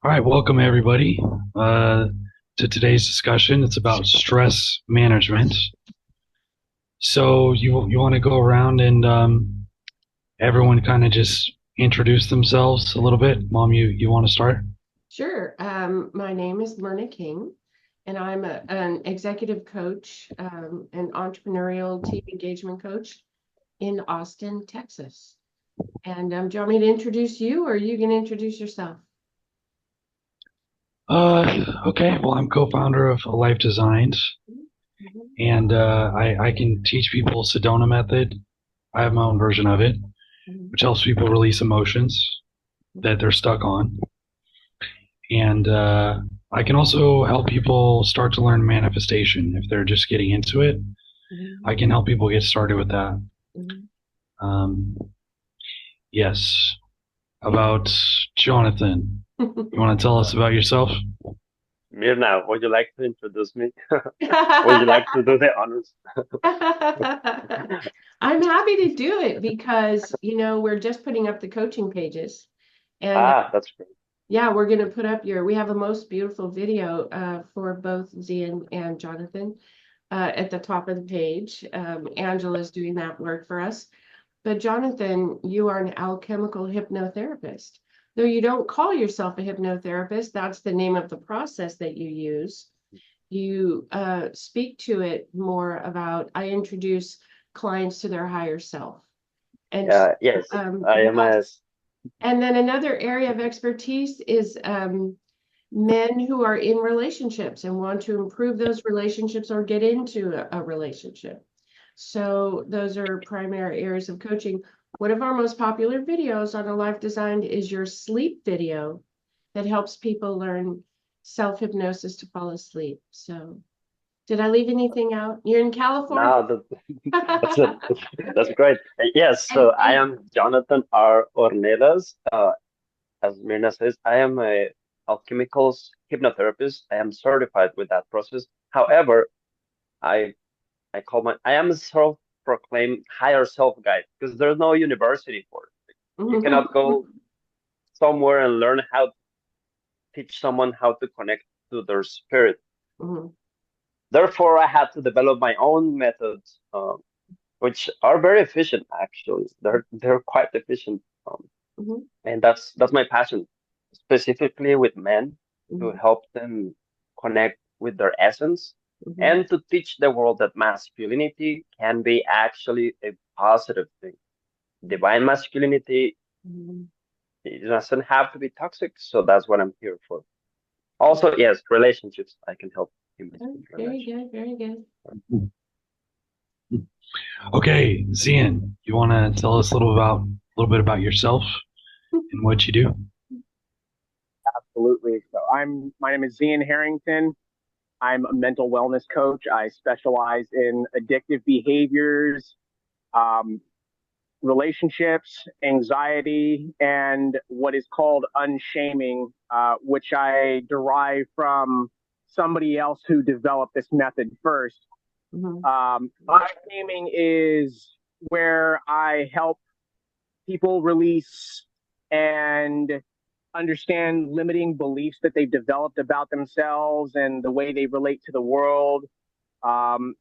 All right, welcome everybody to today's discussion. It's about stress management. So you want to go around and everyone kind of just introduce themselves a little bit. Mom, you want to start? Sure. My name is Myrna King, and I'm an executive coach and entrepreneurial team engagement coach in Austin, Texas. And do you want me to introduce you, or are you going to introduce yourself? Okay. Well, I'm co-founder of Life Designs, Mhm. and I can teach people Sedona method. I have my own version of it, Mhm. which helps people release emotions that they're stuck on. And I can also help people start to learn manifestation if they're just getting into it. Mhm. I can help people get started with that. Mhm. Um, yes. About Jonathan. You want to tell us about yourself? Myrna, would you like to introduce me? Would you like to do the honors? I'm happy to do it because, we're just putting up the coaching pages. And That's great. yeah, we're going to put up we have a most beautiful video for both Zian and Jonathan at the top of the page. Angela's doing that work for us. But Jonathan, you are an alchemical hypnotherapist. Though you don't call yourself a hypnotherapist, that's the name of the process that you use. You speak to it more about, I introduce clients to their higher self. And Yes, I am yeah, as and then another area of expertise is men who are in relationships and want to improve those relationships or get into a relationship. So those are primary areas of coaching. One of our most popular videos on A Life Designed is your sleep video that helps people learn self-hypnosis to fall asleep. So did I leave anything out? You're in California? now that that's it. That's great. Yes, so And I am Jonathan R. Ornelas. As Myrna says, I am a alchemicals hypnotherapist. I am certified with that process. However, I I am a self-proclaimed higher self guide because there's no university for it. You cannot go somewhere and learn how to teach someone how to connect to their spirit. Mhm. Therefore, I had to develop my own methods, which are very efficient. Actually, they're quite efficient, Mhm. and that's my passion, specifically with men, to Mhm. help them connect with their essence Mhm. and to teach the world that masculinity can be actually a positive thing. Divine masculinity, Mhm. it doesn't have to be toxic, so that's what I'm here for. Also, yes, relationships. I can help him Oh, with very relationships. good, very good. Okay, Zian, you want to tell us a little bit about yourself and what you do? Absolutely. So my name is Zian Harrington. I'm a mental wellness coach. I specialize in addictive behaviors, um, relationships, anxiety, and what is called unshaming, which I derive from somebody else who developed this method first. Mhm. Unshaming is where I help people release and understand limiting beliefs that they've developed about themselves and the way they relate to the world. Um,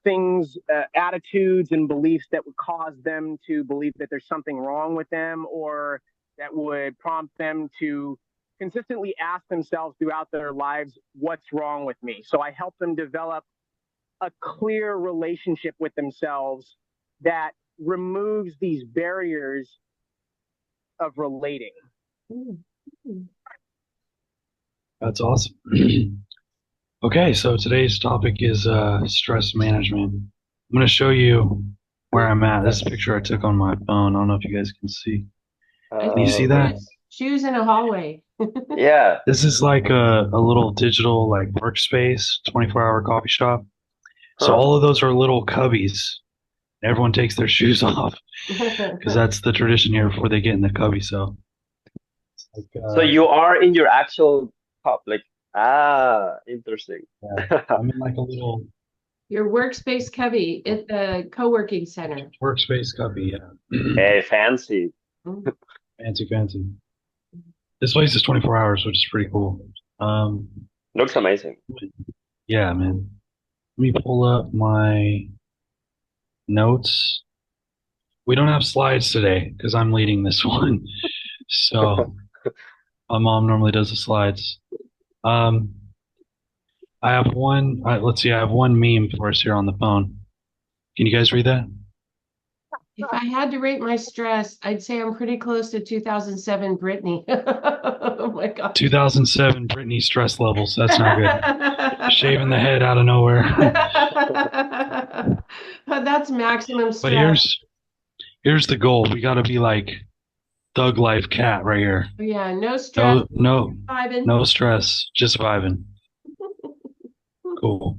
things, attitudes, and beliefs that would cause them to believe that there's something wrong with them, or that would prompt them to consistently ask themselves throughout their lives, what's wrong with me? So I help them develop a clear relationship with themselves that removes these barriers of relating. Mhm. That's awesome. Okay, so today's topic is stress management. I'm going to show you where I'm at. This is a picture I took on my phone. I don't know if you guys can see. I Can you see see that? shoes in a hallway. Yeah. This is like a little digital like workspace, 24-hour coffee shop. So Huh. all of those are little cubbies. Everyone takes their shoes off because that's the tradition here before they get in the cubby. So it's like, So you are in your actual cup, like interesting. yeah, I'm in like a little Your workspace cubby at the co-working center. workspace cubby. Yeah, Hey, fancy. Mhm. fancy, fancy. This place is 24 hours, which is pretty cool. Um, Looks amazing. yeah, man. Let me pull up my notes. We don't have slides today because I'm leading this one. So my mom normally does the slides. Um, I have one. Let's see. I have one meme for us here on the phone. Can you guys read that? If I had to rate my stress, I'd say I'm pretty close to 2007 Britney. Oh my God. 2007 Britney stress levels. That's not good. Shaving the head out of nowhere. That's maximum But stress. here's the goal. We got to be like Thug Life Cat right here. Yeah, no stress. Vibing. No stress. Just vibing. Cool.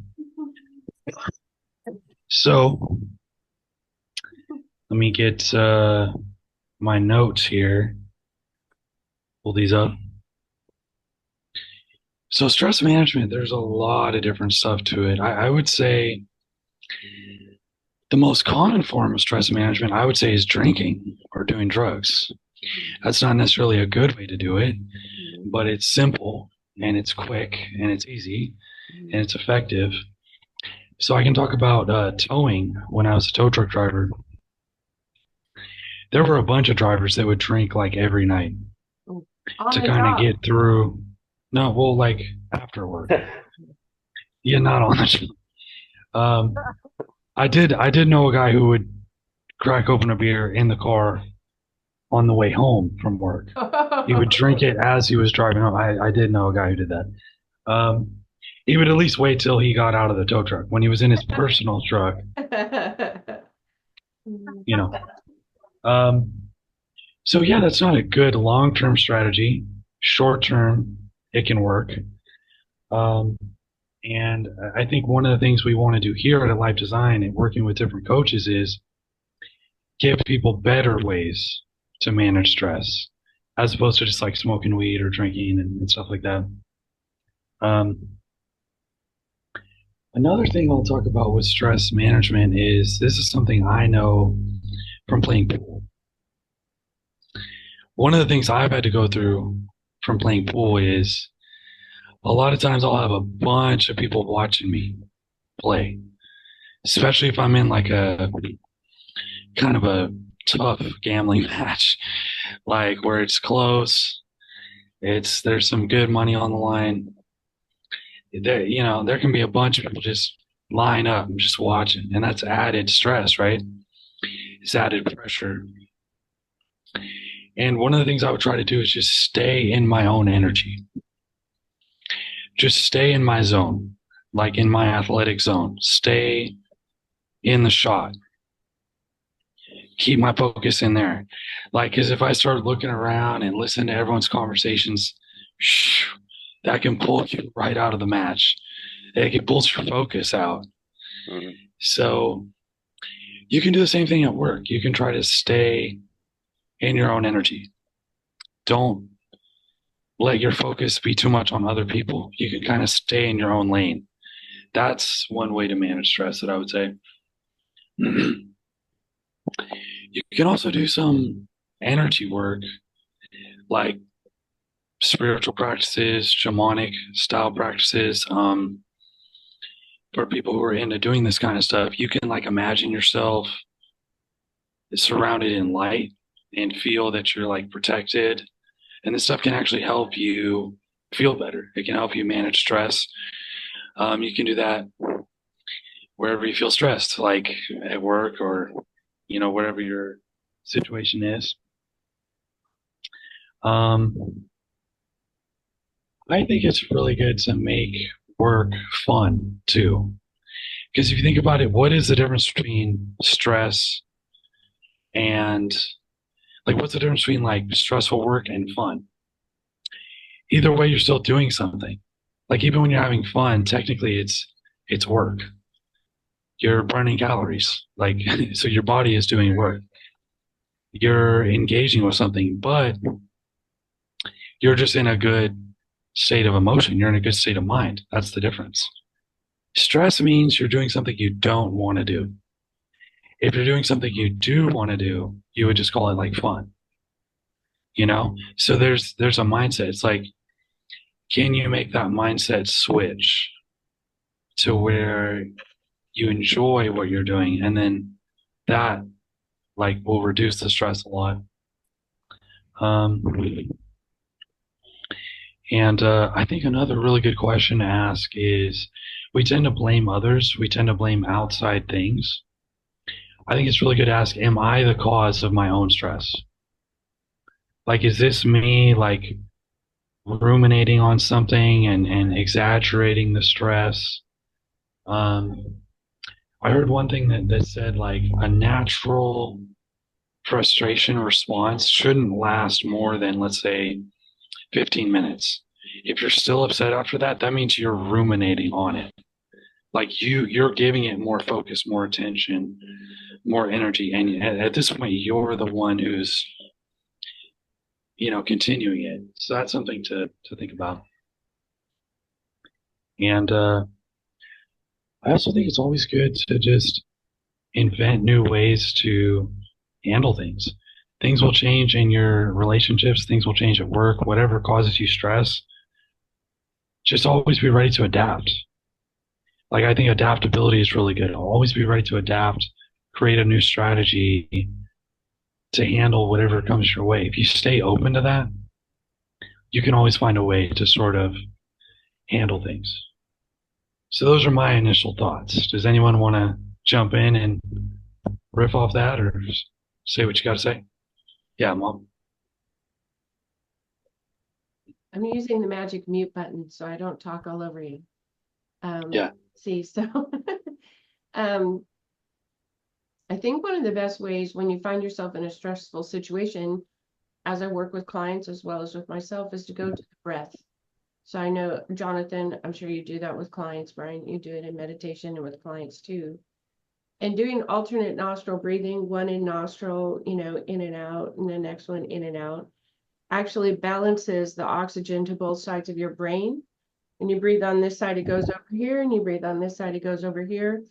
So let me get my notes here. Pull these up. So stress management, there's a lot of different stuff to it. I would say the most common form of stress management, I would say, is drinking or doing drugs. That's not necessarily a good way to do it, but it's simple and it's quick and it's easy and it's effective. So I can talk about towing. When I was a tow truck driver, there were a bunch of drivers that would drink like every night to kind of get through. No, well, like after work. Yeah, not on the job. I did know a guy who would crack open a beer in the car on the way home from work. He would drink it as he was driving home. I did know a guy who did that. He would at least wait till he got out of the tow truck. When he was in his personal truck, you know. So yeah, that's not a good long-term strategy. Short-term, it can work. And I think one of the things we want to do here at Life Design and working with different coaches is give people better ways to manage stress, as opposed to just like smoking weed or drinking and stuff like that. Another thing I'll talk about with stress management is this is something I know from playing pool. One of the things I've had to go through from playing pool is a lot of times I'll have a bunch of people watching me play, especially if I'm in like a kind of a tough gambling match, like where it's close, there's some good money on the line. There can be a bunch of people just line up and just watching, and that's added stress, right? It's added pressure. And one of the things I would try to do is just stay in my own energy. Just stay in my zone, like in my athletic zone. Stay in the shot. Keep my focus in there. Like, because if I start looking around and listening to everyone's conversations, that can pull you right out of the match. It can pull your focus out. Mm-hmm. So you can do the same thing at work. You can try to stay in your own energy. Don't let your focus be too much on other people. You can kind of stay in your own lane. That's one way to manage stress that I would say. You can also do some energy work, like spiritual practices, shamanic style practices. For people who are into doing this kind of stuff, you can like imagine yourself surrounded in light and feel that you're like protected. And this stuff can actually help you feel better. It can help you manage stress. You can do that wherever you feel stressed, like at work or, whatever your situation is. I think it's really good to make work fun too. Because if you think about it, what is the difference between stress and what's the difference between like stressful work and fun? Either way, you're still doing something. Like even when you're having fun, technically it's work. You're burning calories. Like, so your body is doing work. You're engaging with something, but you're just in a good state of emotion. You're in a good state of mind. That's the difference. Stress means you're doing something you don't want to do. If you're doing something you do want to do, you would just call it like fun. So there's a mindset. It's like, can you make that mindset switch to where you enjoy what you're doing, and then that like will reduce the stress a lot. Um, and I think another really good question to ask is, we tend to blame others. We tend to blame outside things. I think it's really good to ask, am I the cause of my own stress? Like, is this me like ruminating on something and exaggerating the stress? Um, I heard one thing that said like a natural frustration response shouldn't last more than, let's say, 15 minutes. If you're still upset after that, that means you're ruminating on it. Like you're giving it more focus, more attention, more energy. And at this point, you're the one who's, continuing it. So that's something to think about. And I also think it's always good to just invent new ways to handle things. Things will change in your relationships, things will change at work, whatever causes you stress. Just always be ready to adapt. Like, I think adaptability is really good. Always be ready to adapt, create a new strategy to handle whatever comes your way. If you stay open to that, you can always find a way to sort of handle things. So those are my initial thoughts. Does anyone want to jump in and riff off that, or say what you got to say? Yeah, Mom. I'm using the magic mute button so I don't talk all over you. Yeah. See, so I think one of the best ways when you find yourself in a stressful situation, as I work with clients as well as with myself, is to go to the breath. So I know, Jonathan, I'm sure you do that with clients. Brian, you do it in meditation and with clients too. And doing alternate nostril breathing, one in nostril, in and out, and the next one in and out, actually balances the oxygen to both sides of your brain. When you breathe on this side, it goes over here, and you breathe on this side, it goes over here.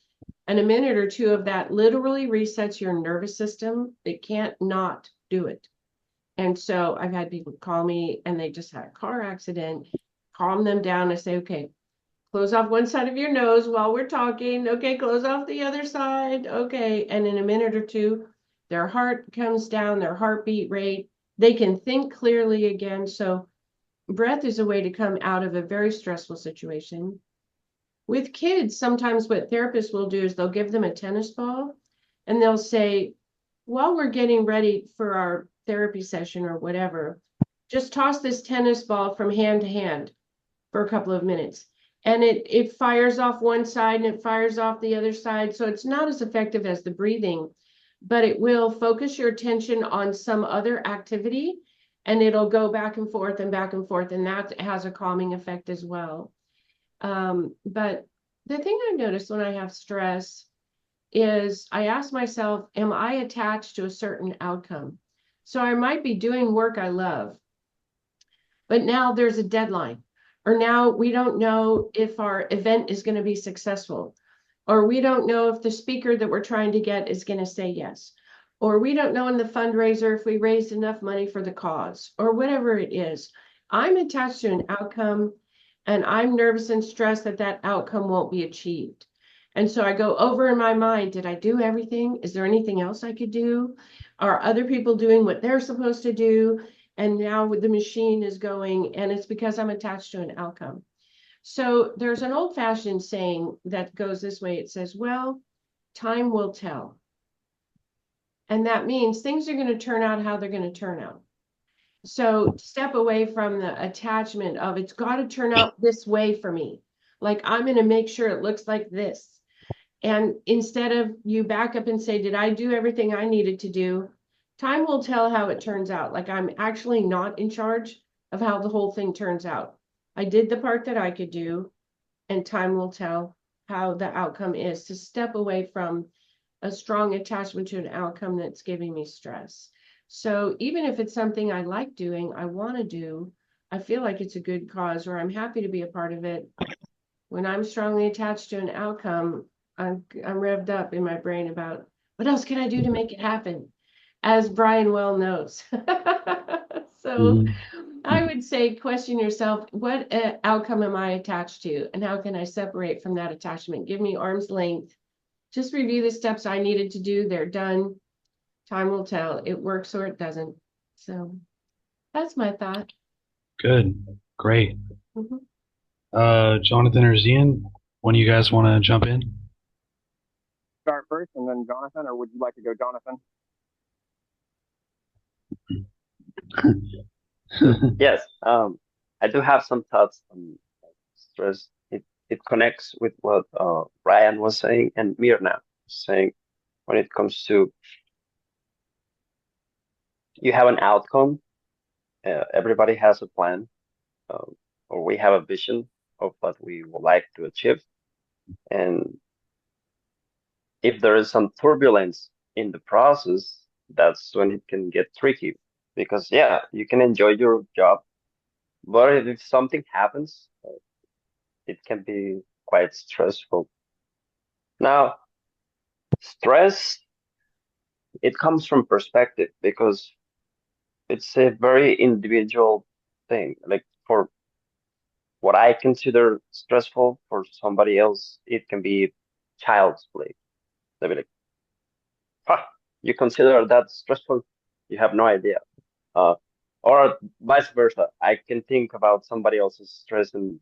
And a minute or two of that literally resets your nervous system. It can't not do it. And so I've had people call me and they just had a car accident, calm them down and say, okay, close off one side of your nose while we're talking. Okay, close off the other side. Okay. And in a minute or two, their heart comes down, their heartbeat rate. They can think clearly again. So breath is a way to come out of a very stressful situation. With kids, sometimes what therapists will do is they'll give them a tennis ball and they'll say, while we're getting ready for our therapy session or whatever, just toss this tennis ball from hand to hand for a couple of minutes. And it fires off one side and it fires off the other side. So it's not as effective as the breathing, but it will focus your attention on some other activity and it'll go back and forth and back and forth. And that has a calming effect as well. But the thing I've noticed when I have stress is I ask myself, am I attached to a certain outcome? So I might be doing work I love, but now there's a deadline, or now we don't know if our event is going to be successful, or we don't know if the speaker that we're trying to get is going to say yes, or we don't know in the fundraiser if we raised enough money for the cause, or whatever it is. I'm attached to an outcome and I'm nervous and stressed that that outcome won't be achieved. And so I go over in my mind, did I do everything? Is there anything else I could do? Are other people doing what they're supposed to do? And now the machine is going, and it's because I'm attached to an outcome. So there's an old-fashioned saying that goes this way. It says, well, time will tell. And that means things are going to turn out how they're going to turn out. So step away from the attachment of it's got to turn out this way for me. Like I'm going to make sure it looks like this. And instead of you back up and say, did I do everything I needed to do? Time will tell how it turns out. Like I'm actually not in charge of how the whole thing turns out. I did the part that I could do, and time will tell how the outcome is. To step away from a strong attachment to an outcome that's giving me stress. So even if it's something I like doing, I want to do, I feel like it's a good cause, or I'm happy to be a part of it. When I'm strongly attached to an outcome, I'm revved up in my brain about what else can I do to make it happen, as Brian well knows. So I would say question yourself, what outcome am I attached to, and how can I separate from that attachment? Give me arm's length. Just review the steps I needed to do. They're done. Time will tell. It works or it doesn't. So that's my thought. Good. Great. Mhm. Jonathan or Zian, one of you guys want to jump in? Start first and then Jonathan, or would you like to go Jonathan? Yes, I do have some thoughts on stress. It connects with what Ryan was saying and Myrna was saying when it comes to you have an outcome. Everybody has a plan, or we have a vision of what we would like to achieve. And if there is some turbulence in the process, that's when it can get tricky. Because yeah, you can enjoy your job, but if something happens, it can be quite stressful. Now, stress, it comes from perspective because it's a very individual thing. Like for what I consider stressful, for somebody else, it can be child's play. They'll be like, "Ha, you consider that stressful? You have no idea." Uh, or vice versa. I can think about somebody else's stress and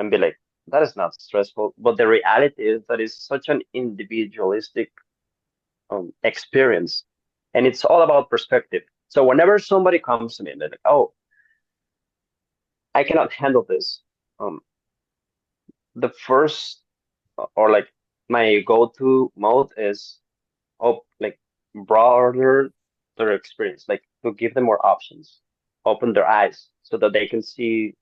be like, that is not stressful. But the reality is that it's such an individualistic experience. And it's all about perspective. So whenever somebody comes to me and they're like, oh, I cannot handle this, um, the first or like my go-to mode is like broader their experience, like to give them more options, open their eyes so that they can see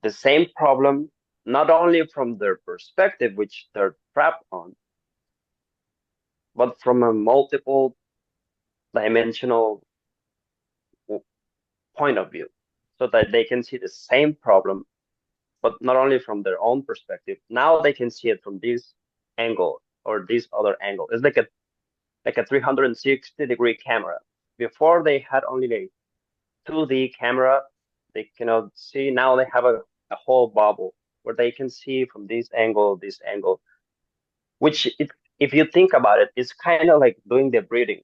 the same problem, not only from their perspective, which they're trapped on, but from a multiple dimensional point of view, so that they can see the same problem, but not only from their own perspective. Now they can see it from this angle or this other angle. It's like a 360-degree camera. Before they had only a 2D camera, they cannot see. Now they have a whole bubble where they can see from this angle, which if you think about it, it's kind of like doing the breathing.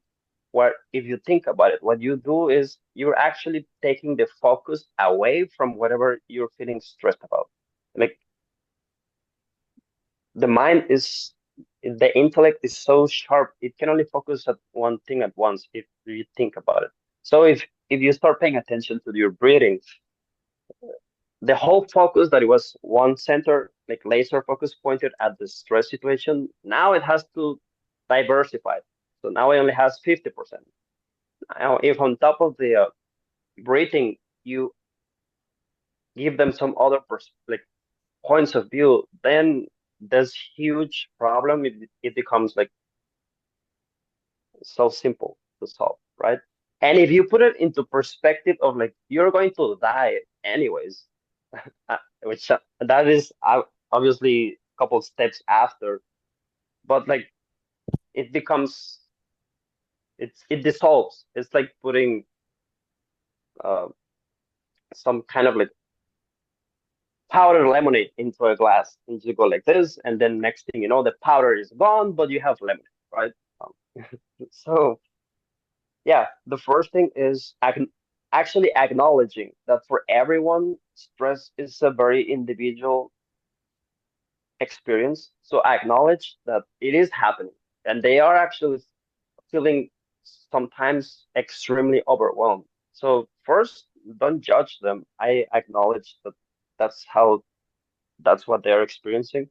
Where if you think about it, what you do is you're actually taking the focus away from whatever you're feeling stressed about. Like the mind is, the intellect is so sharp, it can only focus at one thing at once if you think about it. So if you start paying attention to your breathing, the whole focus that it was one center, like laser focus pointed at the stress situation, now it has to diversify. So now it only has 50%. Now, if on top of the breathing, you give them some other like points of view, then this huge problem, it becomes like so simple to solve, right? And if you put it into perspective of like you're going to die anyways, which that is obviously a couple steps after, but like it becomes it dissolves. It's like putting uh, some kind of like powdered lemonade into a glass, and you go like this, and then next thing you know, the powder is gone, but you have lemonade, right? So yeah, the first thing is actually acknowledging that for everyone, stress is a very individual experience. So acknowledge that it is happening and they are actually feeling sometimes extremely overwhelmed. So first, don't judge them. I acknowledge that that's how that's what they're experiencing.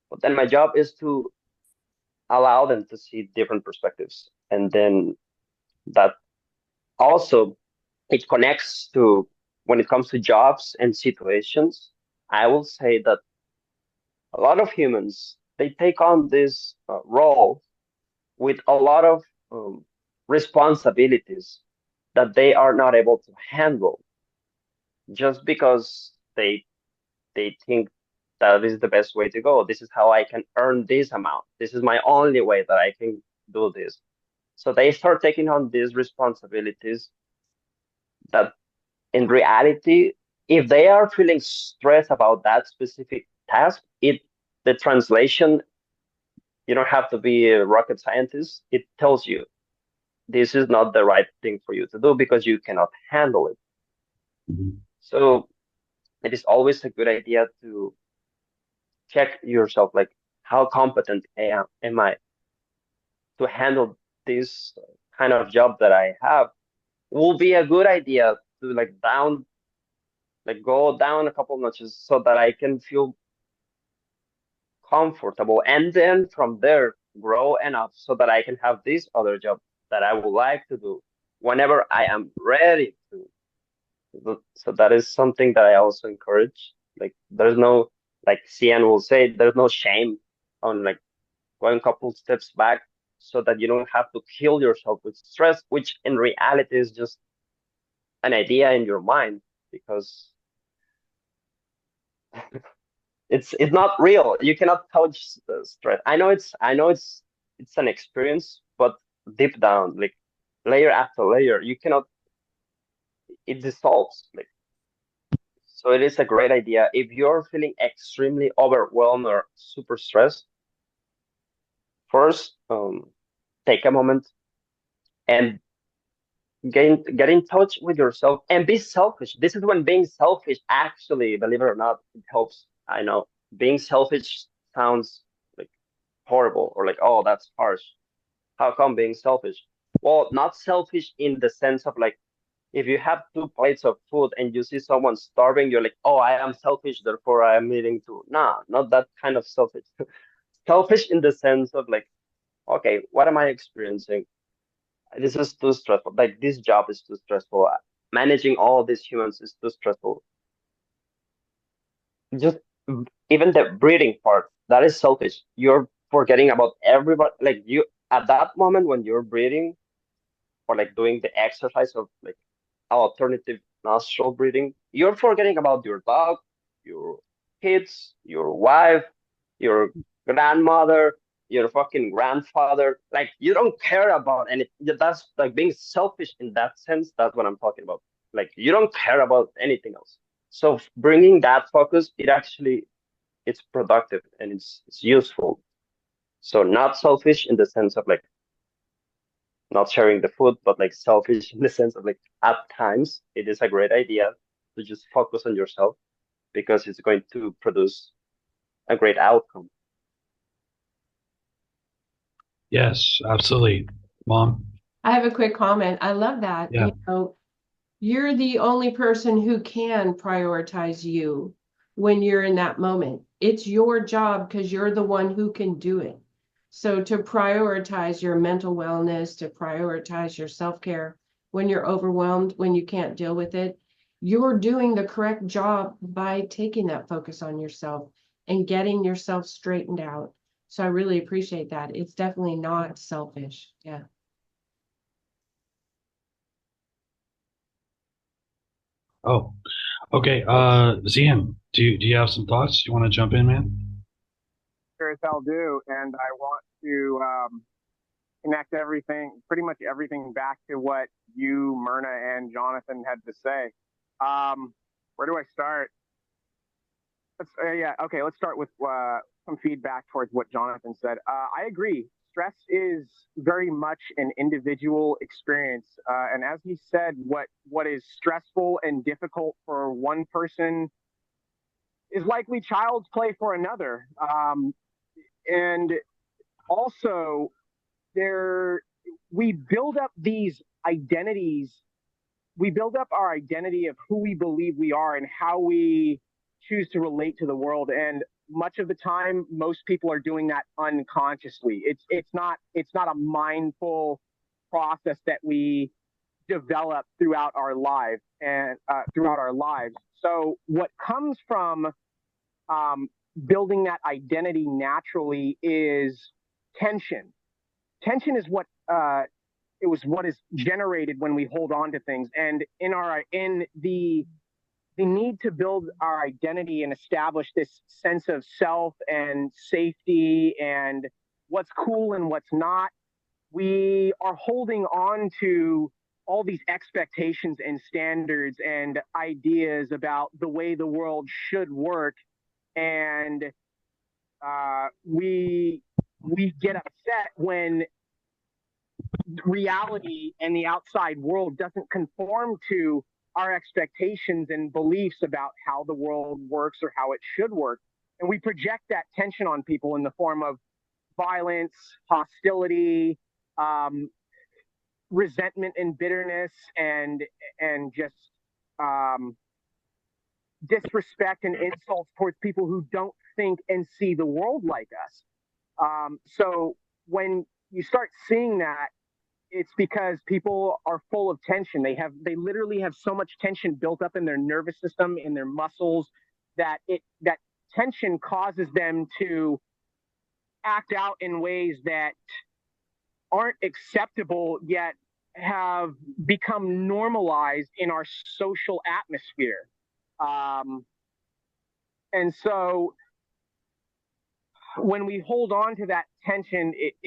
But then my job is to allow them to see different perspectives. And then that also it connects to when it comes to jobs and situations. I will say that a lot of humans they take on this role with a lot of responsibilities that they are not able to handle just because they think that this is the best way to go. This is how I can earn this amount. This is my only way that I can do this. So they start taking on these responsibilities that in reality, if they are feeling stressed about that specific task, the translation, you don't have to be a rocket scientist. It tells you this is not the right thing for you to do because you cannot handle it. Mhm. So it is always a good idea to check yourself, like how competent am I to handle this kind of job that I have. Will be a good idea to go down a couple notches so that I can feel comfortable, and then from there grow enough so that I can have this other job that I would like to do whenever I am ready to. So that is something that I also encourage. Like there's no, like Cian will say, there's no shame on like going a couple steps back so that you don't have to kill yourself with stress, which in reality is just an idea in your mind because it's not real. You cannot touch the stress. I know it's an experience, but deep down, like layer after layer, you cannot. It dissolves. Like so, it is a great idea if you're feeling extremely overwhelmed or super stressed. First, take a moment and get in touch with yourself and be selfish. This is when being selfish actually, believe it or not, it helps. I know being selfish sounds like horrible or like, oh, that's harsh. How come being selfish? Well, not selfish in the sense of like, if you have two plates of food and you see someone starving, you're like, oh, I am selfish, therefore I am eating too. Nah, not that kind of selfish. Selfish in the sense of like, okay, what am I experiencing? This is too stressful. Like this job is too stressful. Managing all these humans is too stressful. Just even the breathing part, that is selfish. You're forgetting about everybody. Like you at that moment when you're breathing or like doing the exercise of like alternative nostril breathing, you're forgetting about your dog, your kids, your wife, your grandmother, your fucking grandfather. Like you don't care about anything. That's like being selfish in that sense. That's what I'm talking about. Like you don't care about anything else. So bringing that focus, it's productive and it's useful. So not selfish in the sense of like not sharing the food, but like selfish in the sense of like at times it is a great idea to just focus on yourself because it's going to produce a great outcome. Yes, absolutely. Mom? I have a quick comment. I love that. Yeah. You know, you're the only person who can prioritize you when you're in that moment. It's your job because you're the one who can do it. So to prioritize your mental wellness, to prioritize your self-care when you're overwhelmed, when you can't deal with it, you're doing the correct job by taking that focus on yourself and getting yourself straightened out. So I really appreciate that. It's definitely not selfish. Yeah. Oh, okay. Zian, do you have some thoughts? You want to jump in, man? Sure as hell do. And I want to connect everything, pretty much everything back to what you, Myrna, and Jonathan had to say. Where do I start? Let's start with some feedback towards what Jonathan said. I agree. Stress is very much an individual experience. And as he said, what is stressful and difficult for one person is likely child's play for another. And also, there we build up these identities. We build up our identity of who we believe we are and how we choose to relate to the world. And much of the time, most people are doing that unconsciously. It's not a mindful process that we develop throughout our life and throughout our lives. So what comes from building that identity naturally is tension. Tension is what is generated when we hold on to things, and in the need to build our identity and establish this sense of self and safety and what's cool and what's not, we are holding on to all these expectations and standards and ideas about the way the world should work, and we get upset when reality and the outside world doesn't conform to our expectations and beliefs about how the world works or how it should work. And we project that tension on people in the form of violence, hostility, resentment and bitterness, and just disrespect and insults towards people who don't think and see the world like us. So when you start seeing that, it's because people are full of tension. They literally have so much tension built up in their nervous system, in their muscles, that tension causes them to act out in ways that aren't acceptable, yet have become normalized in our social atmosphere. And so when we hold on to that tension, it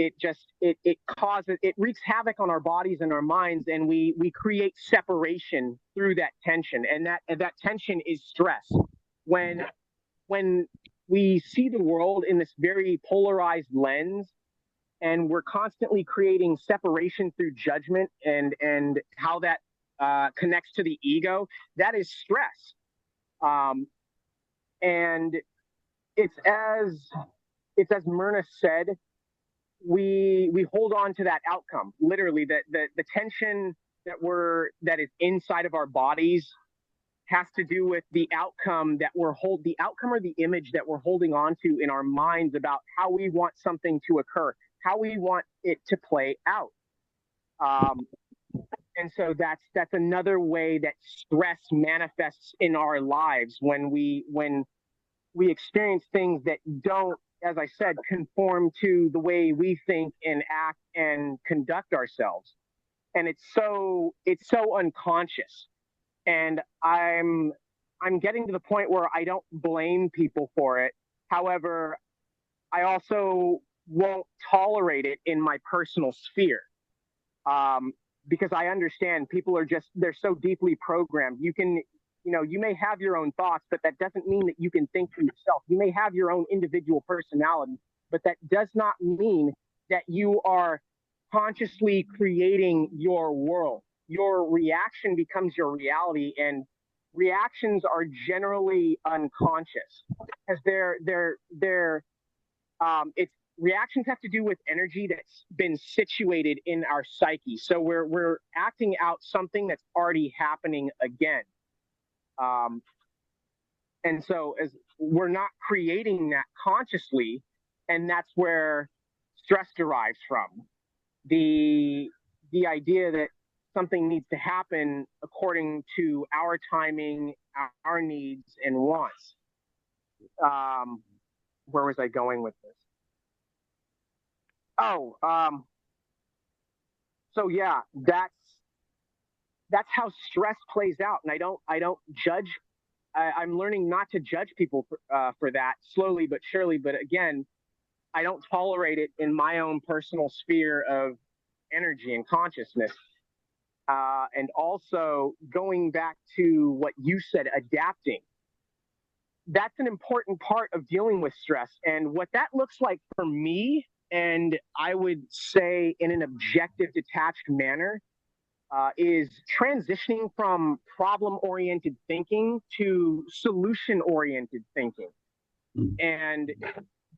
wreaks havoc on our bodies and our minds, and we create separation through that tension, and that tension is stress. When we see the world in this very polarized lens, and we're constantly creating separation through judgment and how that connects to the ego, that is stress. And it's as Myrna said, we hold on to that outcome. Literally, the tension that is inside of our bodies has to do with the outcome the outcome or the image that we're holding on to in our minds about how we want something to occur, how we want it to play out. And so that's another way that stress manifests in our lives, when we experience things that don't, as I said, conform to the way we think and act and conduct ourselves. And it's so unconscious. And I'm getting to the point where I don't blame people for it. However, I also won't tolerate it in my personal sphere. Because I understand people they're so deeply programmed. You may have your own thoughts, but that doesn't mean that you can think for yourself. You may have your own individual personality, but that does not mean that you are consciously creating your world. Your reaction becomes your reality, and reactions are generally unconscious, because reactions have to do with energy that's been situated in our psyche. So we're acting out something that's already happening again. And so as we're not creating that consciously, and that's where stress derives from. The idea that something needs to happen according to our timing, our needs and wants. Where was I going with this? So yeah, that's how stress plays out. And I don't judge. I'm learning not to judge people for that, slowly but surely. But again, I don't tolerate it in my own personal sphere of energy and consciousness. And also, going back to what you said, adapting. That's an important part of dealing with stress. And what that looks like for me, and I would say in an objective, detached manner, is transitioning from problem-oriented thinking to solution-oriented thinking. And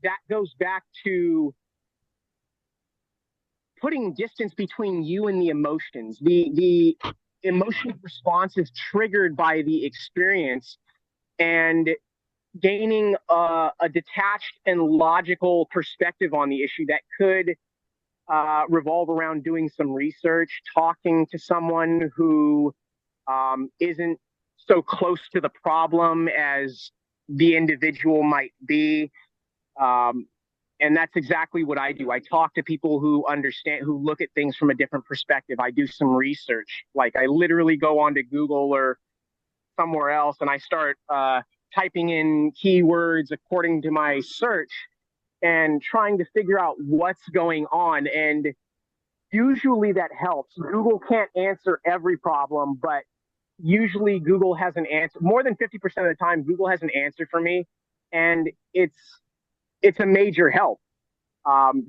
that goes back to putting distance between you and the emotions. The emotional response is triggered by the experience, and gaining a detached and logical perspective on the issue that could revolve around doing some research, talking to someone who isn't so close to the problem as the individual might be. And that's exactly what I do. I talk to people who understand, who look at things from a different perspective. I do some research. Like, I literally go onto Google or somewhere else and I start typing in keywords according to my search and trying to figure out what's going on. And usually that helps. Google can't answer every problem, but usually Google has an answer. More than 50% of the time, Google has an answer for me, and it's a major help.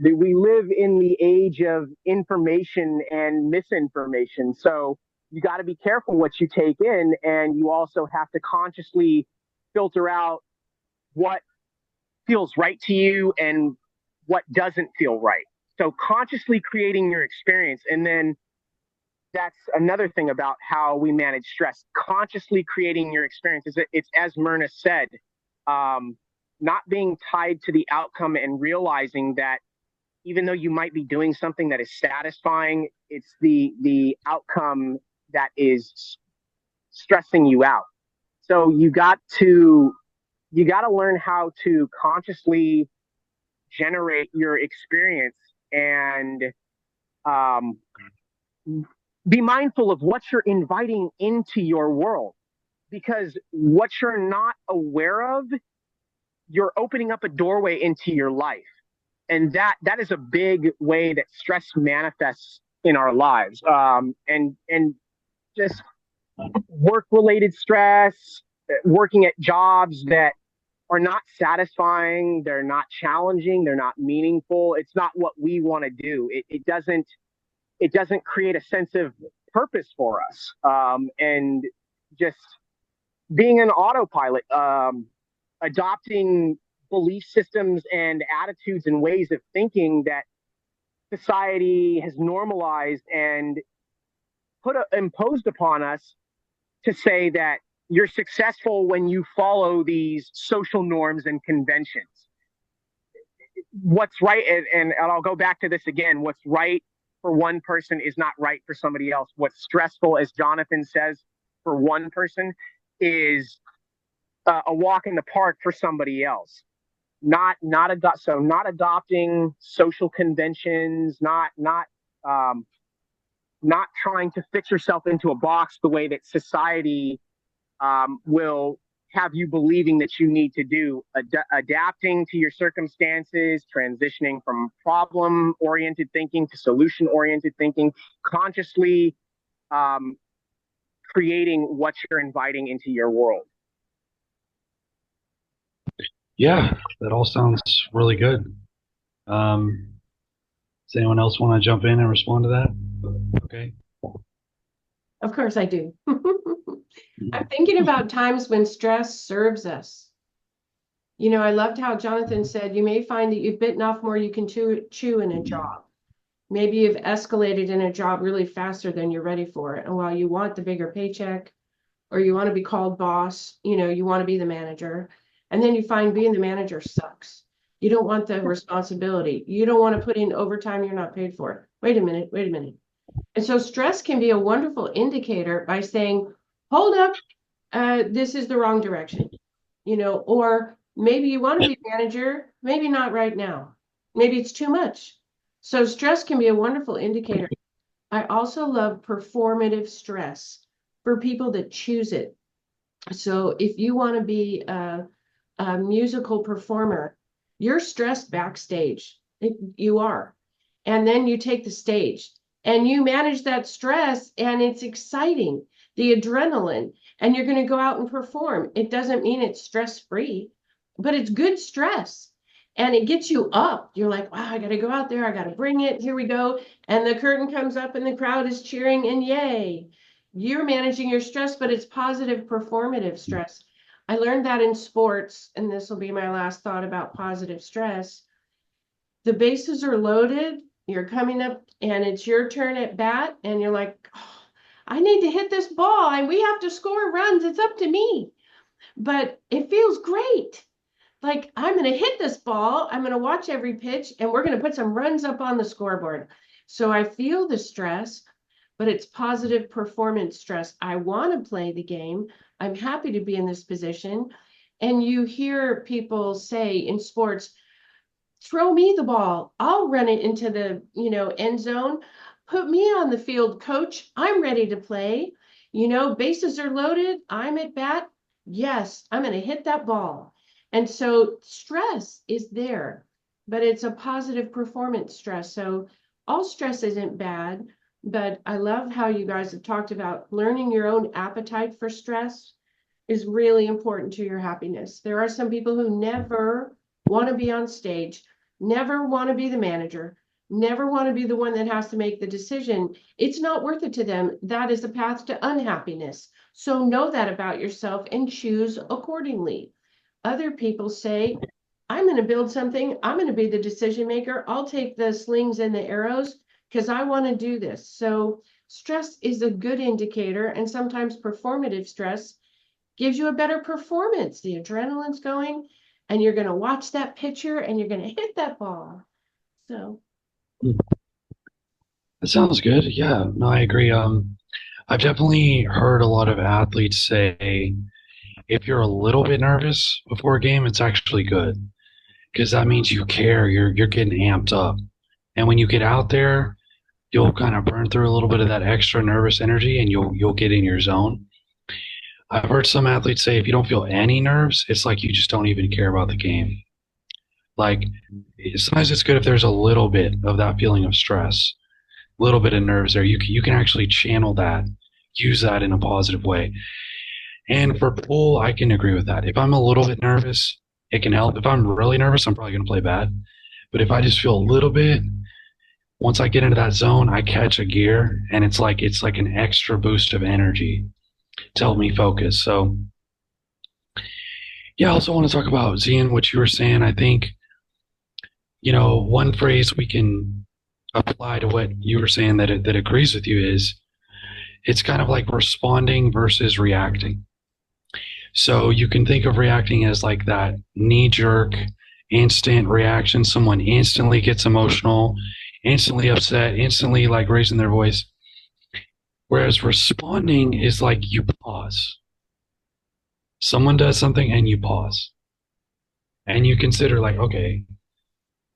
We live in the age of information and misinformation, so you got to be careful what you take in, and you also have to consciously filter out what feels right to you and what doesn't feel right. So consciously creating your experience. And then that's another thing about how we manage stress. Consciously creating your experience is it's as Myrna said, not being tied to the outcome and realizing that even though you might be doing something that is satisfying, it's the outcome that is stressing you out. So you got to learn how to consciously generate your experience and be mindful of what you're inviting into your world, because what you're not aware of, you're opening up a doorway into your life. And that is a big way that stress manifests in our lives. And just work-related stress, working at jobs that are not satisfying, they're not challenging, they're not meaningful. It's not what we want to do. It doesn't create a sense of purpose for us. And just being an autopilot, adopting belief systems and attitudes and ways of thinking that society has normalized and imposed upon us, to say that you're successful when you follow these social norms and conventions. What's right, and I'll go back to this again, what's right for one person is not right for somebody else. What's stressful, as Jonathan says, for one person is a walk in the park for somebody else. Not adopting social conventions, not trying to fix yourself into a box the way that society will have you believing that you need to do. Adapting to your circumstances, transitioning from problem-oriented thinking to solution-oriented thinking, consciously creating what you're inviting into your world. Yeah, that all sounds really good. Does anyone else want to jump in and respond to that? Okay. Of course I do. I'm thinking about times when stress serves us. You know, I loved how Jonathan said, you may find that you've bitten off more you can chew in a job. Maybe you've escalated in a job really faster than you're ready for it. And while you want the bigger paycheck, or you want to be called boss, you know, you want to be the manager. And then you find being the manager sucks. You don't want the responsibility. You don't want to put in overtime you're not paid for. Wait a minute. And so stress can be a wonderful indicator by saying, hold up, this is the wrong direction. You know, or maybe you want to be manager, maybe not right now. Maybe it's too much. So stress can be a wonderful indicator. I also love performative stress for people that choose it. So if you want to be a musical performer, you're stressed backstage. You are. And then you take the stage and you manage that stress, and it's exciting, the adrenaline, and you're going to go out and perform. It doesn't mean it's stress-free, but it's good stress. And it gets you up. You're like, wow, I got to go out there. I got to bring it. Here we go. And the curtain comes up and the crowd is cheering, and yay. You're managing your stress, but it's positive performative stress. I learned that in sports, and this will be my last thought about positive stress. The bases are loaded, you're coming up, and it's your turn at bat, and you're like, oh, I need to hit this ball, and we have to score runs. It's up to me. But it feels great. Like, I'm going to hit this ball, I'm going to watch every pitch, and we're going to put some runs up on the scoreboard. So I feel the stress, but it's positive performance stress. I want to play the game. I'm happy to be in this position. And you hear people say in sports, throw me the ball. I'll run it into the, end zone. Put me on the field, coach. I'm ready to play. Bases are loaded. I'm at bat. Yes, I'm going to hit that ball. And so stress is there, but it's a positive performance stress. So all stress isn't bad, but I love how you guys have talked about learning your own appetite for stress is really important to your happiness. There are some people who never want to be on stage, never want to be the manager, never want to be the one that has to make the decision. It's not worth it to them. That is a path to unhappiness. So know that about yourself and choose accordingly. Other people say, I'm going to build something. I'm going to be the decision maker. I'll take the slings and the arrows because I want to do this. So stress is a good indicator, and sometimes performative stress gives you a better performance. The adrenaline's going, and you're going to watch that pitcher and you're going to hit that ball. So That sounds good. Yeah, no, I agree. I've definitely heard a lot of athletes say if you're a little bit nervous before a game, it's actually good because that means you care. You're getting amped up, and when you get out there, you'll kind of burn through a little bit of that extra nervous energy, and you'll get in your zone. I've heard some athletes say if you don't feel any nerves, it's like you just don't even care about the game. Like sometimes it's good if there's a little bit of that feeling of stress, a little bit of nerves there. You can actually channel that, use that in a positive way. And for pool, I can agree with that. If I'm a little bit nervous, it can help. If I'm really nervous, I'm probably going to play bad. But if I just feel a little bit, once I get into that zone, I catch a gear, and it's like an extra boost of energy to help me focus. So yeah, I also want to talk about Zian, what you were saying. I think, one phrase we can apply to what you were saying that agrees with you is it's kind of like responding versus reacting. So you can think of reacting as like that knee-jerk, instant reaction. Someone instantly gets emotional, instantly upset, instantly like raising their voice. Whereas responding is like you pause. Someone does something and you pause. And you consider like, okay,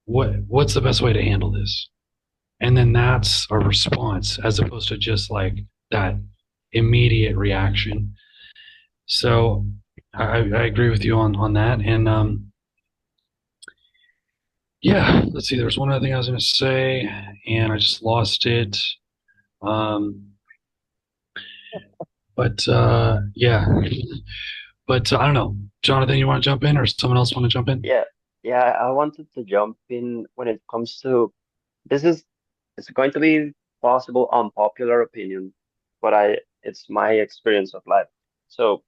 what's the best way to handle this? And then that's a response as opposed to just like that immediate reaction. So I agree with you on that. And yeah, let's see. There's one other thing I was going to say, and I just lost it. Um, but yeah, but I don't know. Jonathan, you want to jump in, or someone else want to jump in? Yeah, yeah, I wanted to jump in when it comes to this is it's going to be possible unpopular opinion, but it's my experience of life. So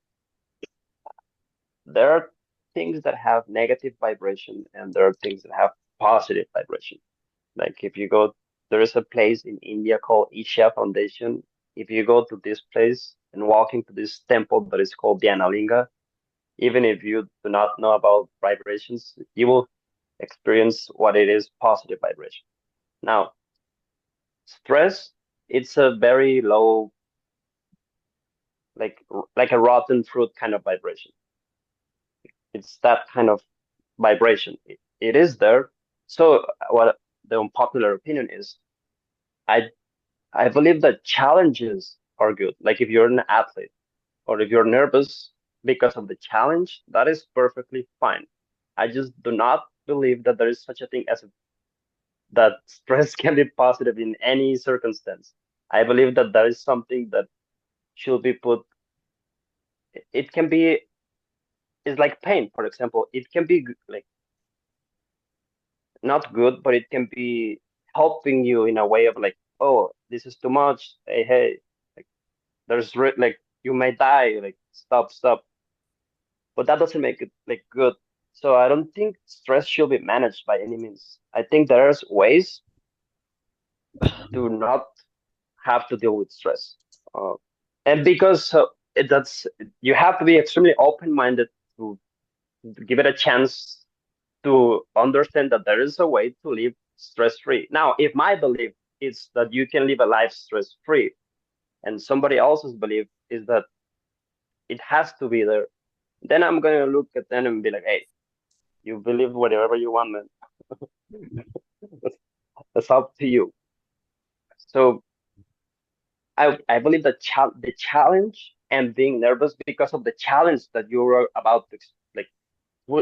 there are things that have negative vibration and there are things that have positive vibration. Like if you go, there is a place in India called Isha Foundation. If you go to this place and walk into this temple that is called Dhyanalinga, even if you do not know about vibrations, you will experience what it is positive vibration. Now, stress, it's a very low, like a rotten fruit kind of vibration. It's that kind of vibration. It is there. So what the unpopular opinion is, I I believe that challenges are good. Like if you're an athlete or if you're nervous because of the challenge, that is perfectly fine. I just do not believe that there is such a thing as that stress can be positive in any circumstance. I believe that that is something that should be put. It can be, it's like pain, for example. It can be like not good, but it can be helping you in a way of like, oh, this is too much. Hey, like like you may die. Like stop. But that doesn't make it like good. So I don't think stress should be managed by any means. I think there's ways to not have to deal with stress. Uh, and because that's you have to be extremely open-minded to give it a chance to understand that there is a way to live stress-free. Now, if my belief is that you can live a life stress-free, and somebody else's belief is that it has to be there, then I'm gonna look at them and be like, "Hey, you believe whatever you want, man. That's up to you." So I believe that the challenge and being nervous because of the challenge that you're about to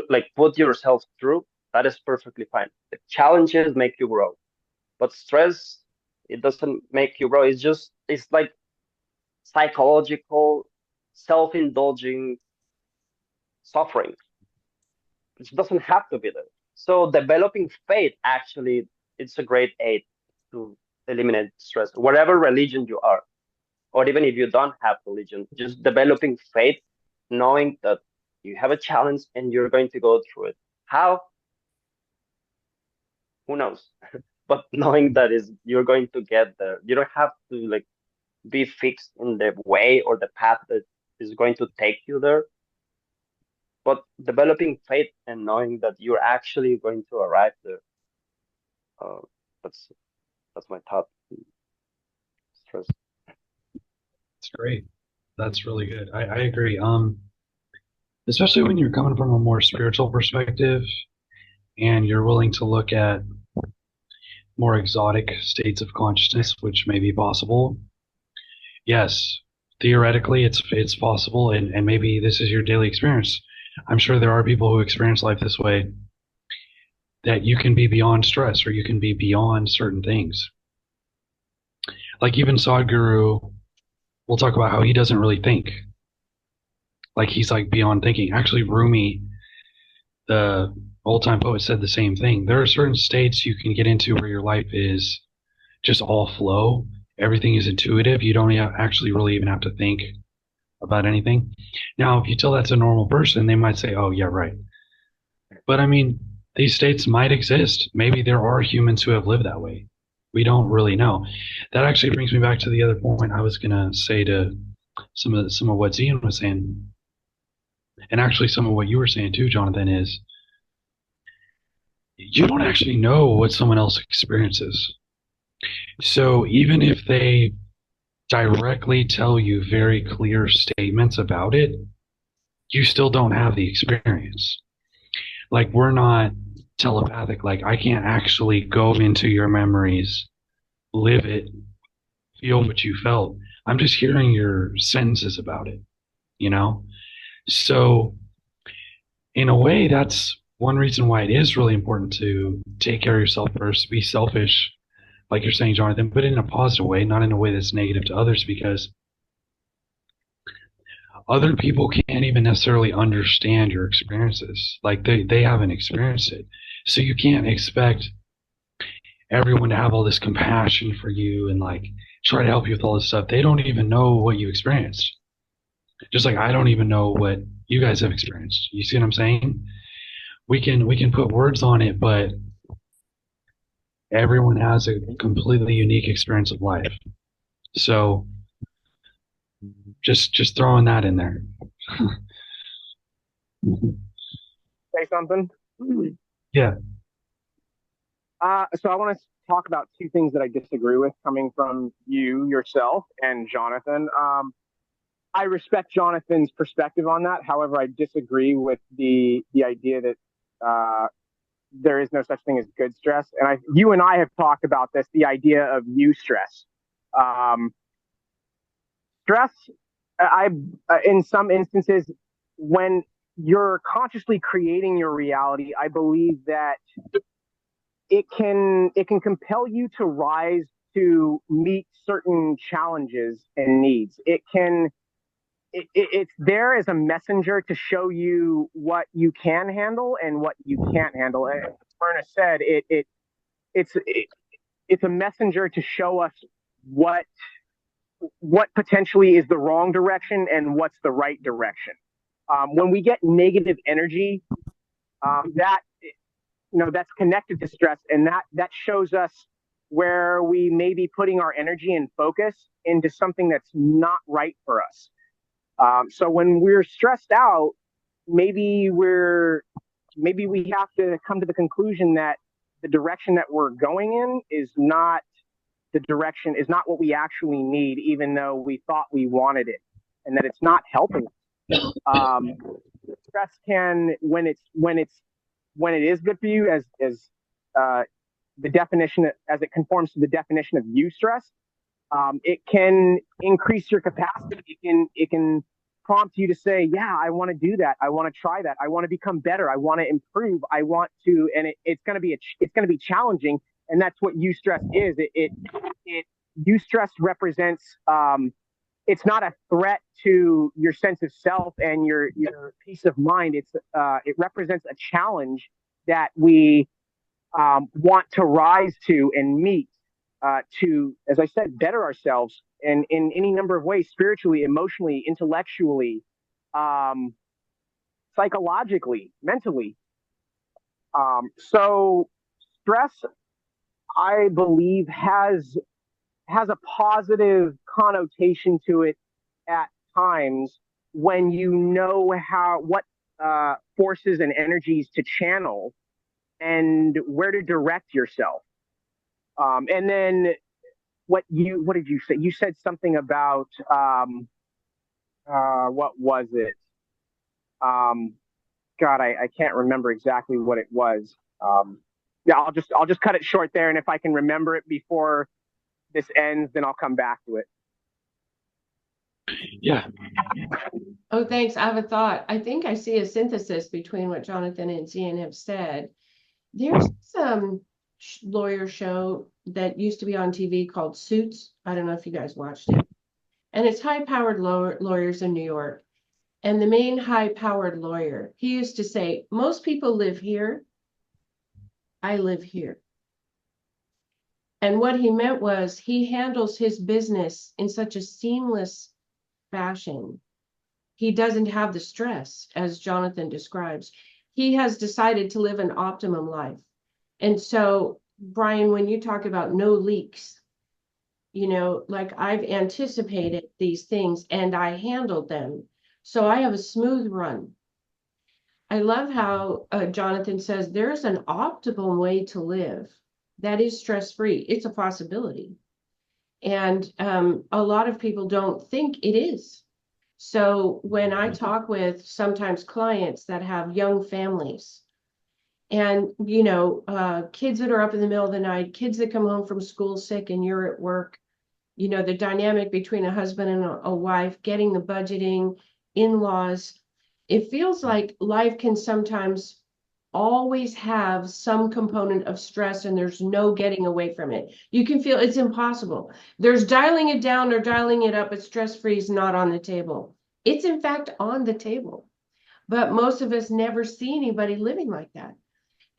like put yourself through, that is perfectly fine. The challenges make you grow, But stress, it doesn't make you grow. It's like psychological, self-indulging suffering. It doesn't have to be there. So developing faith actually, it's a great aid to eliminate stress. Whatever religion you are, or even if you don't have religion, just developing faith, knowing that you have a challenge and you're going to go through it. How? Who knows? But knowing that is you're going to get there. You don't have to like be fixed in the way or the path that is going to take you there. But developing faith and knowing that you're actually going to arrive there. Uh, that's my thought. Stress. It's great. That's really good. I agree. Especially when you're coming from a more spiritual perspective and you're willing to look at more exotic states of consciousness, which may be possible. Yes, theoretically it's possible, and maybe this is your daily experience. I'm sure there are people who experience life this way, that you can be beyond stress or you can be beyond certain things. Like even Sadhguru, we'll talk about how he doesn't really think. Like he's like beyond thinking. Actually, Rumi, the old-time poet, said the same thing. There are certain states you can get into where your life is just all flow. Everything is intuitive. You don't actually really even have to think about anything. Now, if you tell that to a normal person, they might say, oh, yeah, right. But I mean, these states might exist. Maybe there are humans who have lived that way. We don't really know. That actually brings me back to the other point I was going to say to some of what Zian was saying. And actually some of what you were saying too, Jonathan, is you don't actually know what someone else experiences. So even if they directly tell you very clear statements about it, you still don't have the experience. Like we're not telepathic. Like I can't actually go into your memories, live it, feel what you felt. I'm just hearing your sentences about it, you know? So in a way, that's one reason why it is really important to take care of yourself first, be selfish, like you're saying, Jonathan, but in a positive way, not in a way that's negative to others, because other people can't even necessarily understand your experiences. Like they haven't experienced it. So you can't expect everyone to have all this compassion for you and like try to help you with all this stuff. They don't even know what you experienced. Just like I don't even know what you guys have experienced. You see what I'm saying? We can put words on it, but everyone has a completely unique experience of life. So just throwing that in there. Say something. Yeah. So I want to talk about two things that I disagree with coming from you, yourself, and Jonathan. I respect Jonathan's perspective on that. However, I disagree with the idea that there is no such thing as good stress. And you and I have talked about this, the idea of eustress. Stress, in some instances, when you're consciously creating your reality, I believe that it can compel you to rise to meet certain challenges and needs. It's there as a messenger to show you what you can handle and what you can't handle. And as Myrna said, it's a messenger to show us what potentially is the wrong direction and what's the right direction. When we get negative energy, that's connected to stress, and that shows us where we may be putting our energy and focus into something that's not right for us. So when we're stressed out, maybe we have to come to the conclusion that the direction that we're going in is not what we actually need, even though we thought we wanted it, and that it's not helping us. Stress can, when it is good for you, as the definition, as it conforms to the definition of eustress, it can increase your capacity. It can prompt you to say, yeah, I want to do that. I want to try that. I want to become better. I want to improve. I want to, and it's going to be challenging, And that's what eustress is. Eustress represents, it's not a threat to your sense of self and your peace of mind. It represents a challenge that we want to rise to and meet, to, as I said, better ourselves in any number of ways, spiritually, emotionally, intellectually, psychologically, mentally. So stress, I believe, has a positive connotation to it at times when you know what forces and energies to channel and where to direct yourself. And then what did you say? You said something about what was it? God, I can't remember exactly what it was. Yeah, I'll just cut it short there, and if I can remember it before this ends, then I'll come back to it. Yeah. Oh, thanks. I have a thought. I think I see a synthesis between what Jonathan and Zian have said. There's some lawyer show that used to be on TV called Suits. I don't know if you guys watched it. And it's high-powered lawyers in New York. And the main high-powered lawyer, he used to say, most people live here. I live here. And what he meant was he handles his business in such a seamless fashion. He doesn't have the stress, as Jonathan describes. He has decided to live an optimum life. And so, Brian, when you talk about no leaks, you know, like I've anticipated these things and I handled them. So I have a smooth run. I love how Jonathan says there's an optimal way to live that is stress-free. It's a possibility. And a lot of people don't think it is. So when I talk with sometimes clients that have young families and, you know, kids that are up in the middle of the night, kids that come home from school sick and you're at work, you know, the dynamic between a husband and a wife, getting the budgeting, in-laws, it feels like life can sometimes always have some component of stress and there's no getting away from it. You can feel it's impossible. There's dialing it down or dialing it up, but stress-free is not on the table. It's in fact on the table, but most of us never see anybody living like that.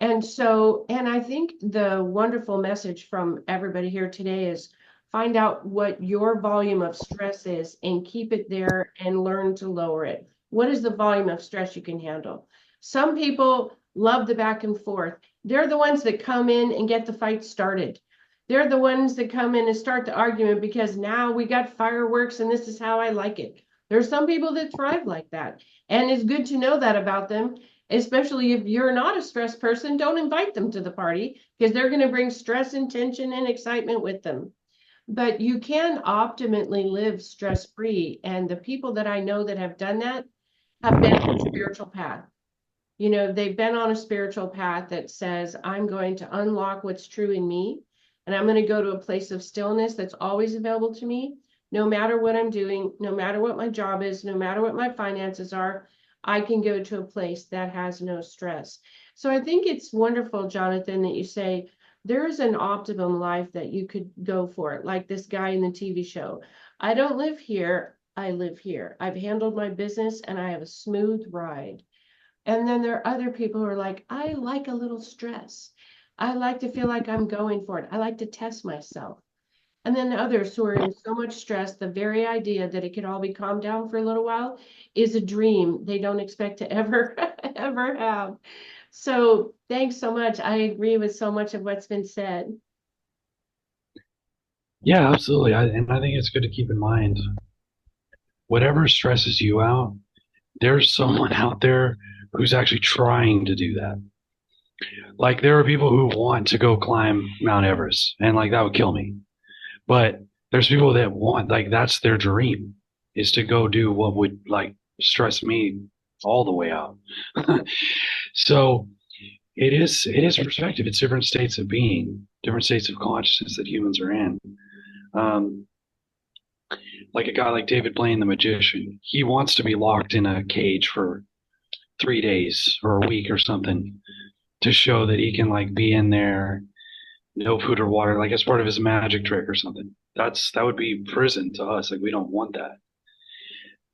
And so, and I think the wonderful message from everybody here today is find out what your volume of stress is and keep it there and learn to lower it. What is the volume of stress you can handle? Some people love the back and forth. They're the ones that come in and get the fight started. They're the ones that come in and start the argument because now we got fireworks and this is how I like it. There's some people that thrive like that. And it's good to know that about them, especially if you're not a stress person. Don't invite them to the party because they're going to bring stress and tension and excitement with them. But you can optimally live stress-free. And the people that I know that have done that have been on a spiritual path. You know, they've been on a spiritual path that says, I'm going to unlock what's true in me. And I'm going to go to a place of stillness that's always available to me. No matter what I'm doing, no matter what my job is, no matter what my finances are, I can go to a place that has no stress. So I think it's wonderful, Jonathan, that you say there is an optimum life that you could go for, like this guy in the TV show. I don't live here, I live here. I've handled my business and I have a smooth ride. And then there are other people who are like, I like a little stress. I like to feel like I'm going for it. I like to test myself. And then others who are in so much stress, the very idea that it could all be calmed down for a little while is a dream they don't expect to ever, ever have. So thanks so much. I agree with so much of what's been said. Yeah, absolutely. And I think it's good to keep in mind, whatever stresses you out, there's someone out there who's actually trying to do that. Like there are people who want to go climb Mount Everest, and like that would kill me. But there's people that want, like that's their dream, is to go do what would like stress me all the way out. So it is perspective. It's different states of being, different states of consciousness that humans are in. Like a guy like David Blaine, the magician, he wants to be locked in a cage for 3 days or a week or something to show that he can like be in there no food or water, like as part of his magic trick or something. That would be prison to us. Like we don't want that.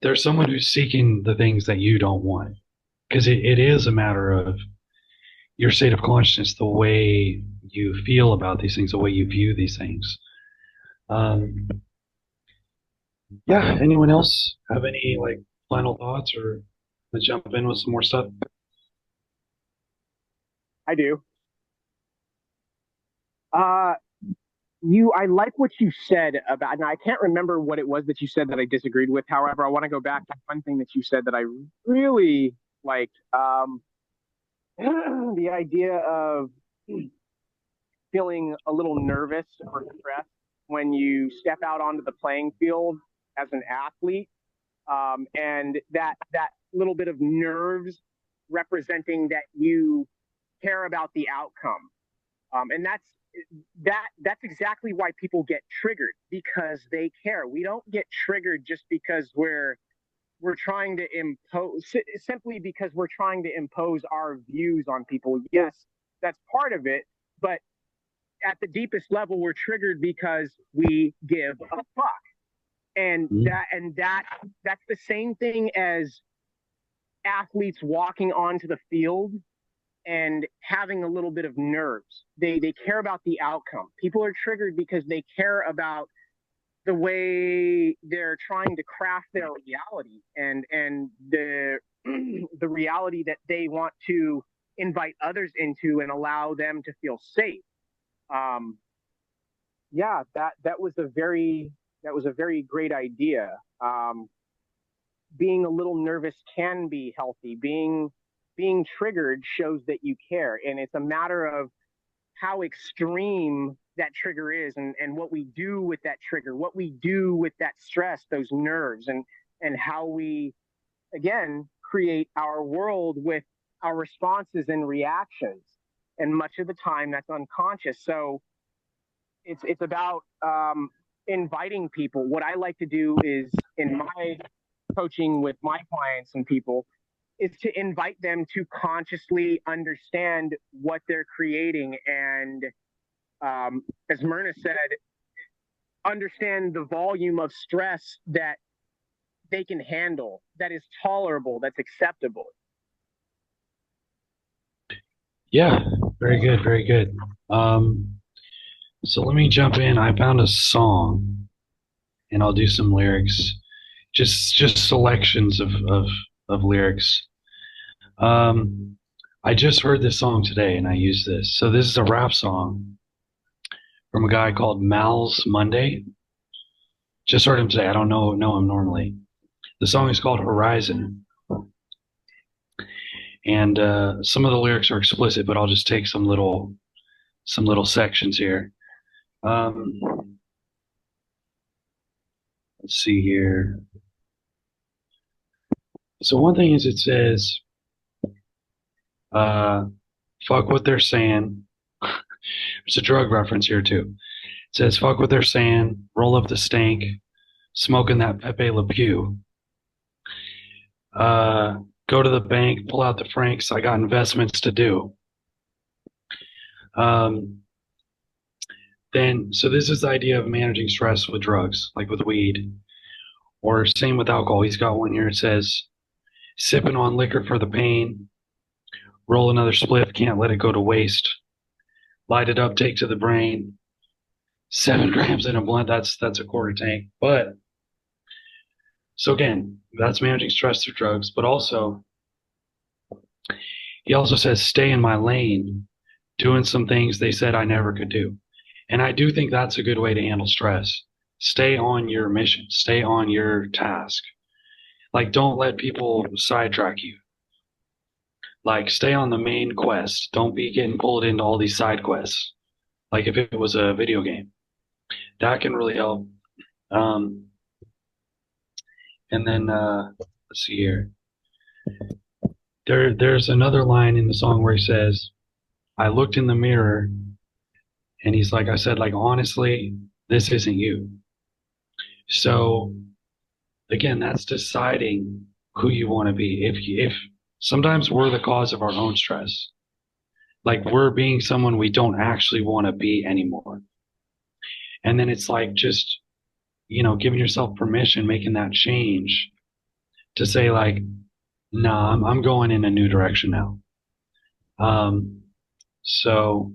There's someone who's seeking the things that you don't want, because it is a matter of your state of consciousness, the way you feel about these things, the way you view these things. Um, yeah. Anyone else have any like final thoughts or to jump in with some more stuff? I do. I like what you said about, and I can't remember what it was that you said that I disagreed with. However, I want to go back to one thing that you said that I really liked. The idea of feeling a little nervous or stressed when you step out onto the playing field as an athlete, and that little bit of nerves representing that you care about the outcome, and that's exactly why people get triggered, because they care. We don't get triggered just because we're trying to impose, simply because we're trying to impose our views on people. Yes, that's part of it, but at the deepest level, we're triggered because we give a fuck. And that's the same thing as athletes walking onto the field and having a little bit of nerves. They care about the outcome. People are triggered because they care about the way they're trying to craft their reality, and the the reality that they want to invite others into and allow them to feel safe. Um, yeah, that was a very great idea. Being a little nervous can be healthy. Being triggered shows that you care, and it's a matter of how extreme that trigger is, and what we do with that trigger, what we do with that stress, those nerves, and how we again create our world with our responses and reactions. And much of the time that's unconscious. So it's about inviting people. What I like to do is, in my coaching with my clients and people, is to invite them to consciously understand what they're creating, and as Myrna said, understand the volume of stress that they can handle, that is tolerable, that's acceptable. Yeah, very good, very good. So let me jump in. I found a song, and I'll do some lyrics, just selections of lyrics. I just heard this song today, and I use this. So this is a rap song from a guy called Malz Monday. Just heard him today. I don't know him normally. The song is called Horizon, and some of the lyrics are explicit, but I'll just take some little sections here. Let's see here. So one thing is, it says, fuck what they're saying. There's a drug reference here too. It says, fuck what they're saying, roll up the stank, smoking that Pepe Le Pew. Go to the bank, pull out the francs, I got investments to do. So this is the idea of managing stress with drugs, like with weed, or same with alcohol. He's got one here. It says, sipping on liquor for the pain, roll another spliff, can't let it go to waste. Light it up, take to the brain. 7 grams in a blunt, that's a quarter tank. But so again, that's managing stress through drugs. But also, he also says, stay in my lane, doing some things they said I never could do. And I do think that's a good way to handle stress. Stay on your mission, stay on your task. Like, don't let people sidetrack you. Like, stay on the main quest. Don't be getting pulled into all these side quests. Like if it was a video game, that can really help. And then let's see here. There's another line in the song where he says, I looked in the mirror, and he's like, I said, like, honestly, this isn't you. So again, that's deciding who you want to be. If sometimes we're the cause of our own stress. like we're being someone we don't actually want to be anymore. And then it's like just, giving yourself permission, making that change to say like, nah, I'm going in a new direction now. So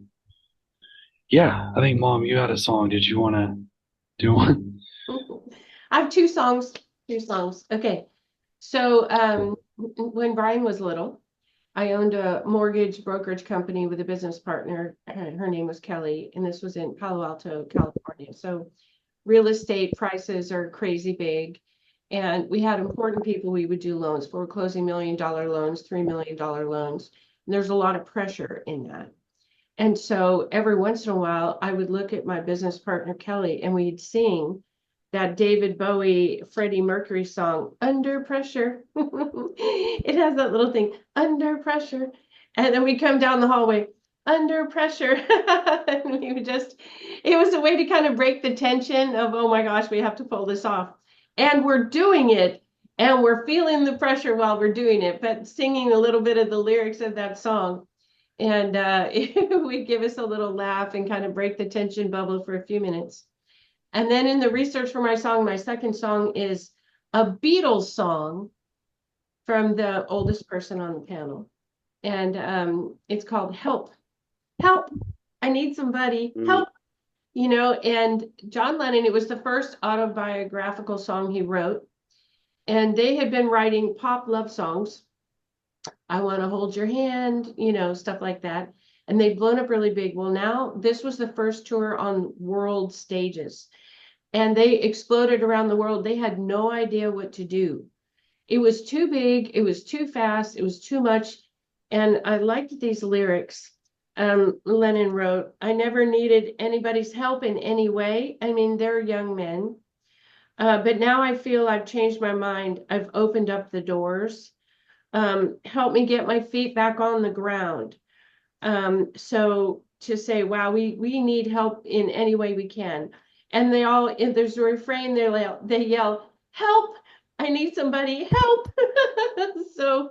yeah, I think Mom, you had a song. Did you want to do one? I have two songs. Two songs. Okay. So when Brian was little, I owned a mortgage brokerage company with a business partner. Her name was Kelly, and this was in Palo Alto, California. So real estate prices are crazy big. And we had important people we would do loans for, closing $1 million loans, $3 million loans. And there's a lot of pressure in that. And so every once in a while, I would look at my business partner, Kelly, and we'd sing that David Bowie, Freddie Mercury song, Under Pressure. It has that little thing, Under Pressure. And then we come down the hallway, Under Pressure. And we would just, it was a way to kind of break the tension of, oh my gosh, we have to pull this off. And we're doing it. And we're feeling the pressure while we're doing it, but singing a little bit of the lyrics of that song. And it would give us a little laugh and kind of break the tension bubble for a few minutes. And then in the research for my song, my second song is a Beatles song from the oldest person on the panel. And it's called Help. Help. I need somebody. Help. And John Lennon, it was the first autobiographical song he wrote. And they had been writing pop love songs. I want to hold your hand, stuff like that. And they've blown up really big. Well, now this was the first tour on world stages. And they exploded around the world. They had no idea what to do. It was too big. It was too fast. It was too much. And I liked these lyrics. Lennon wrote, I never needed anybody's help in any way. I mean, they're young men. But now I feel I've changed my mind. I've opened up the doors. Help me get my feet back on the ground. So to say, wow, we need help in any way we can. And there's a refrain, they yell, help, I need somebody, help. So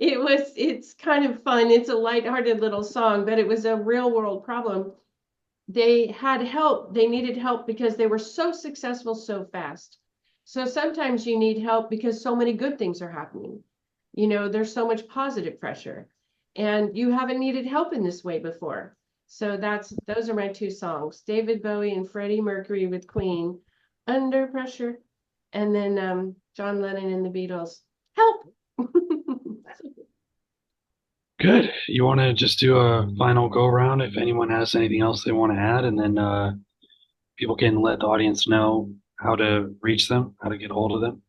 it's kind of fun. It's a lighthearted little song, but it was a real world problem. They had help. They needed help because they were so successful so fast. So sometimes you need help because so many good things are happening. There's so much positive pressure, and you haven't needed help in this way before. So those are my two songs, David Bowie and Freddie Mercury with Queen, Under Pressure, and then John Lennon and the Beatles, Help. Good. You want to just do a final go around if anyone has anything else they want to add, and then people can let the audience know how to reach them, how to get a hold of them.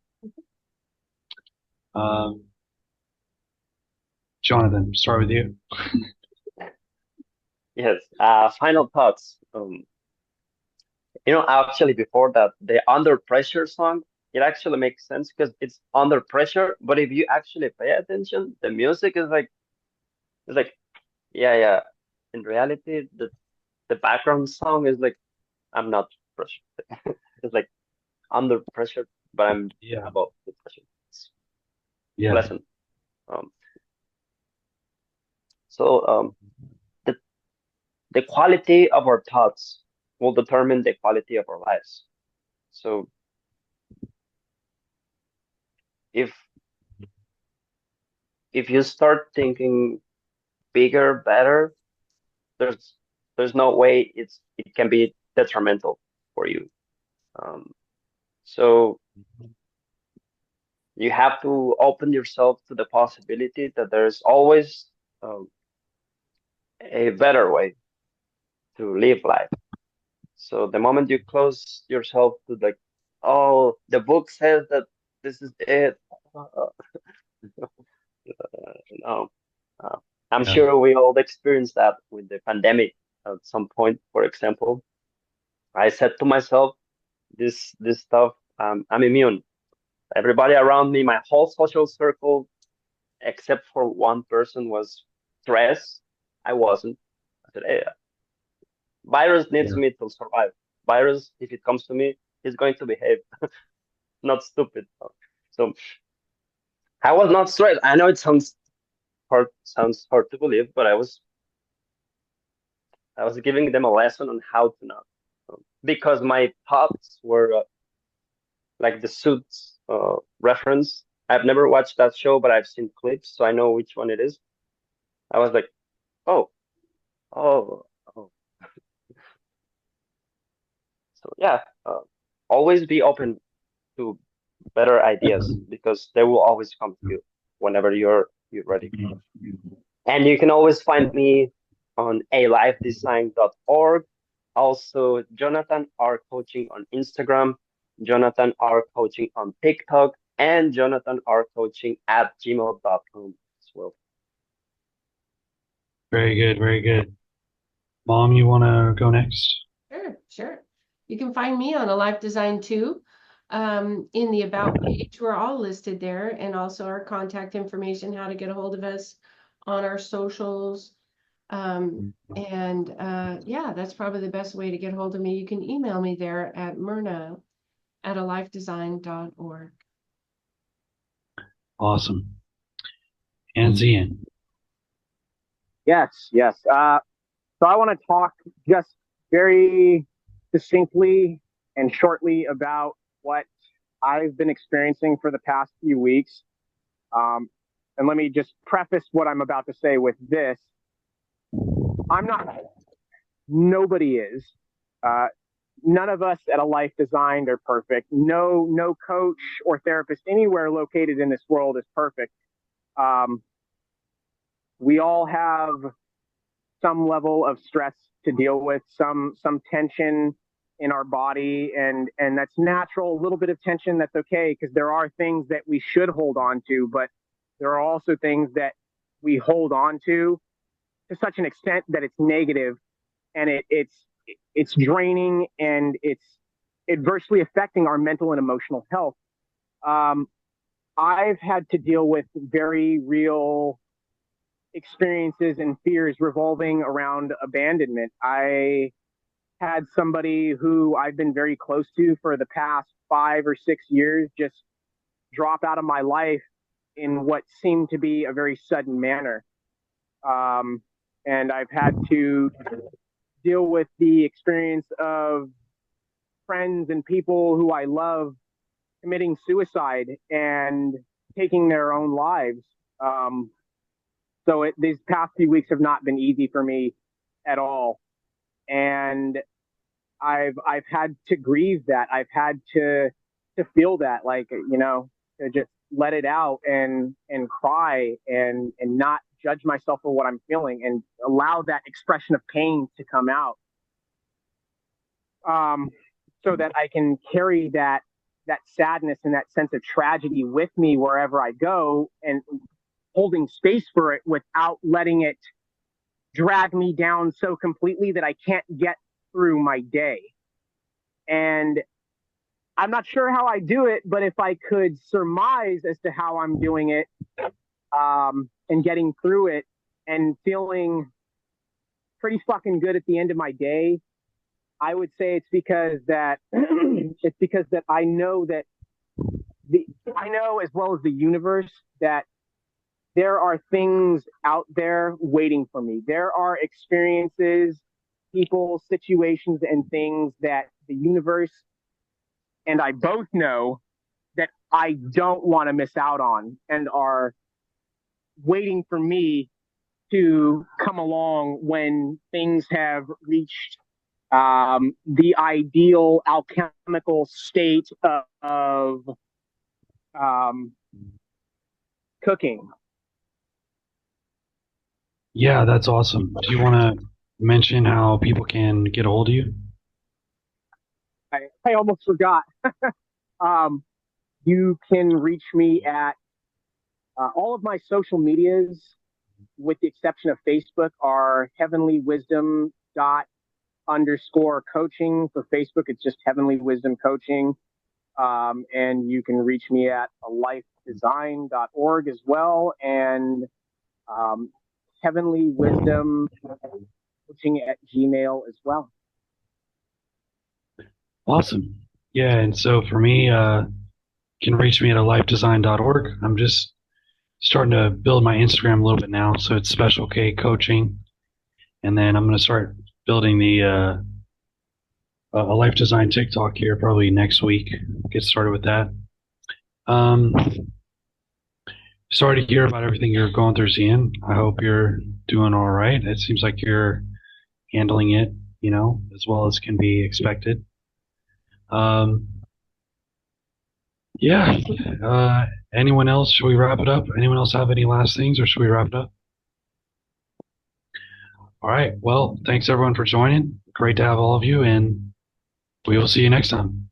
Jonathan, start with you. Yes. Final thoughts. Actually, before that, the Under Pressure song, it actually makes sense because it's under pressure. But if you actually pay attention, the music is like, it's like, yeah. In reality, the background song is like, I'm not pressure. It's like under pressure, but I'm above the pressure. It's pleasant. So the quality of our thoughts will determine the quality of our lives. So if you start thinking bigger, better, there's no way it can be detrimental for you. So you have to open yourself to the possibility that there's always a better way to live life. So the moment you close yourself to like, oh, the book says that this is it. No, I'm sure we all experienced that with the pandemic at some point. For example, I said to myself, this stuff, I'm immune. Everybody around me, my whole social circle, except for one person, was stressed. I wasn't. I said, hey, virus needs me to survive. Virus, if it comes to me, is going to behave, not stupid. So I was not stressed. I know it sounds hard to believe, but I was I was giving them a lesson on how to not, because my thoughts were like the Suits reference. I've never watched that show, but I've seen clips, so I know which one it is. I was like, oh, oh, oh. So yeah, always be open to better ideas because they will always come to you whenever you're ready. And you can always find me on alifedesign.org. Also, Jonathan R. Coaching on Instagram, Jonathan R. Coaching on TikTok, and Jonathan R. Coaching at gmail.com as well. Very good, very good. Mom, you want to go next? Sure. You can find me on Alive Design too. In the About page, we're all listed there, and also our contact information, how to get a hold of us on our socials. Yeah, that's probably the best way to get a hold of me. You can email me there at Myrna at alifedesign.org. Awesome. And Zian. Yes. So I want to talk just very succinctly and shortly about what I've been experiencing for the past few weeks. And let me just preface what I'm about to say with this. I'm not, nobody is. None of us at A Life Designed are perfect. No coach or therapist anywhere located in this world is perfect. We all have some level of stress to deal with, some tension in our body, and that's natural. A little bit of tension, that's okay, because there are things that we should hold on to, but there are also things that we hold on to such an extent that it's negative, and it's draining, and it's adversely affecting our mental and emotional health. I've had to deal with very real experiences and fears revolving around abandonment. I had somebody who I've been very close to for the past 5 or 6 years just drop out of my life in what seemed to be a very sudden manner. And I've had to deal with the experience of friends and people who I love committing suicide and taking their own lives. So these past few weeks have not been easy for me at all. And I've had to grieve that. I've had to feel that, like, to just let it out and cry and not judge myself for what I'm feeling and allow that expression of pain to come out. So that I can carry that sadness and that sense of tragedy with me wherever I go, and holding space for it without letting it drag me down so completely that I can't get through my day. And I'm not sure how I do it, but if I could surmise as to how I'm doing it, and getting through it and feeling pretty fucking good at the end of my day, I would say it's because that I know that I know, as well as the universe, that there are things out there waiting for me. There are experiences, people, situations, and things that the universe and I both know that I don't want to miss out on, and are waiting for me to come along when things have reached the ideal alchemical state of cooking. Yeah, that's awesome. Do you want to mention how people can get a hold of you? I almost forgot. You can reach me at all of my social medias, with the exception of Facebook, are heavenlywisdom._coaching. For Facebook, it's just Heavenly Wisdom Coaching. And you can reach me at alifedesign.org as well, and Heavenly Wisdom Coaching at Gmail as well. Awesome. Yeah, and so for me, you can reach me at alifedesign.org. I'm just starting to build my Instagram a little bit now, so it's Special K Coaching. And then I'm going to start building the a life design TikTok here probably next week. Get started with that. Um, Sorry to hear about everything you're going through, Zian. I hope you're doing all right. It seems like you're handling it, as well as can be expected. Um, yeah. Anyone else? Should we wrap it up? Anyone else have any last things, or should we wrap it up? All right. Well, thanks everyone for joining. Great to have all of you, and we will see you next time.